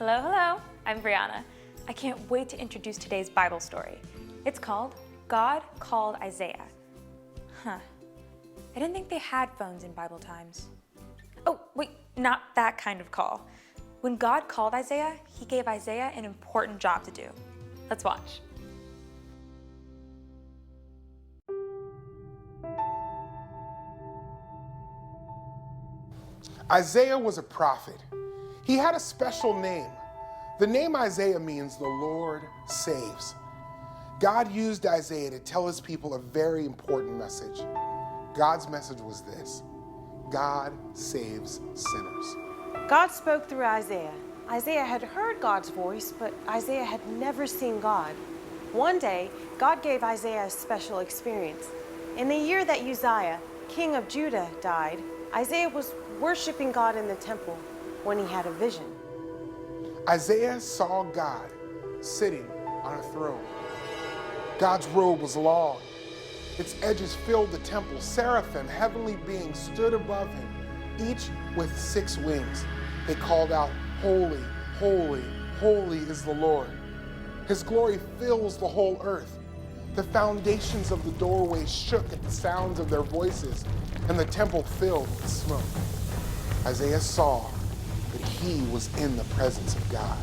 Hello, hello, I'm Brianna. I can't wait to introduce today's Bible story. It's called God Called Isaiah. I didn't think they had phones in Bible times. Oh, wait, not that kind of call. When God called Isaiah, he gave Isaiah an important job to do. Let's watch. Isaiah was a prophet. He had a special name. The name Isaiah means the Lord saves. God used Isaiah to tell his people a very important message. God's message was this: God saves sinners. God spoke through Isaiah. Isaiah had heard God's voice, but Isaiah had never seen God. One day, God gave Isaiah a special experience. In the year that Uzziah, king of Judah, died, Isaiah was worshiping God in the temple when he had a vision. Isaiah saw God sitting on a throne. God's robe was long. Its edges filled the temple. Seraphim, heavenly beings, stood above him, each with 6 wings. They called out, "Holy, holy, holy is the Lord." His glory fills the whole earth. The foundations of the doorway shook at the sounds of their voices, and the temple filled with smoke. Isaiah saw that he was in the presence of God.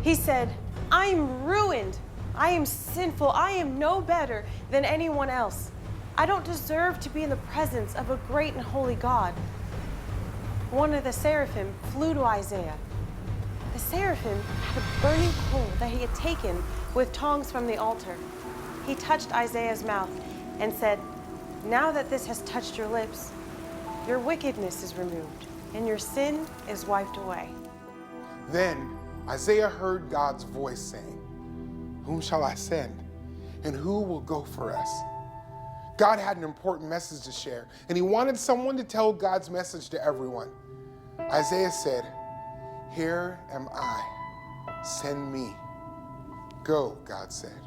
He said, "I am ruined. I am sinful. I am no better than anyone else. I don't deserve to be in the presence of a great and holy God." One of the seraphim flew to Isaiah. The seraphim had a burning coal that he had taken with tongs from the altar. He touched Isaiah's mouth and said, "Now that this has touched your lips, your wickedness is removed and your sin is wiped away." Then Isaiah heard God's voice saying, "Whom shall I send? And who will go for us?" God had an important message to share, and he wanted someone to tell God's message to everyone. Isaiah said, "Here am I. Send me." "Go," God said.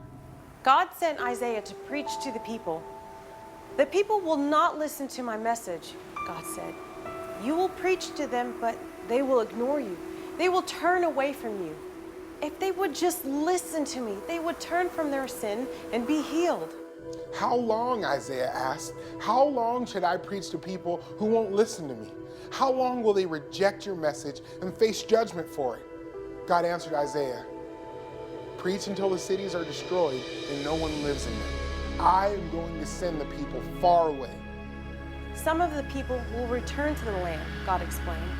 God sent Isaiah to preach to the people. "The people will not listen to my message," God said. "You will preach to them, but they will ignore you. They will turn away from you. If they would just listen to me, they would turn from their sin and be healed." "How long," Isaiah asked, "how long should I preach to people who won't listen to me? How long will they reject your message and face judgment for it?" God answered Isaiah, "Preach until the cities are destroyed and no one lives in them. I am going to send the people far away." Some of the people will return to the land, God explained.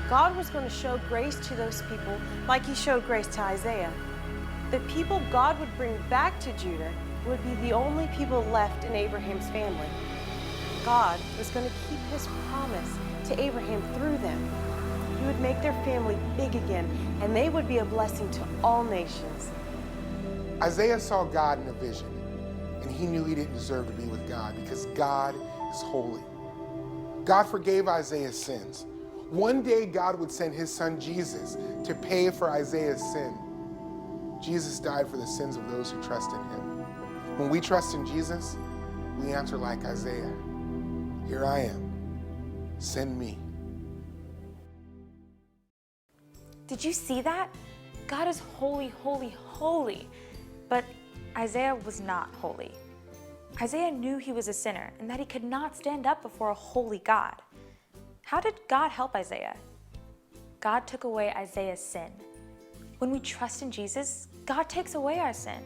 God was going to show grace to those people like he showed grace to Isaiah. The people God would bring back to Judah would be the only people left in Abraham's family. God was going to keep his promise to Abraham through them. He would make their family big again, and they would be a blessing to all nations. Isaiah saw God in a vision, and he knew he didn't deserve to be with God because God is holy. God forgave Isaiah's sins. One day God would send his son Jesus to pay for Isaiah's sin. Jesus died for the sins of those who trust in him. When we trust in Jesus, we answer like Isaiah, "Here I am. Send me." Did you see that? God is holy, holy, holy. But Isaiah was not holy. Isaiah knew he was a sinner and that he could not stand up before a holy God. How did God help Isaiah? God took away Isaiah's sin. When we trust in Jesus, God takes away our sin.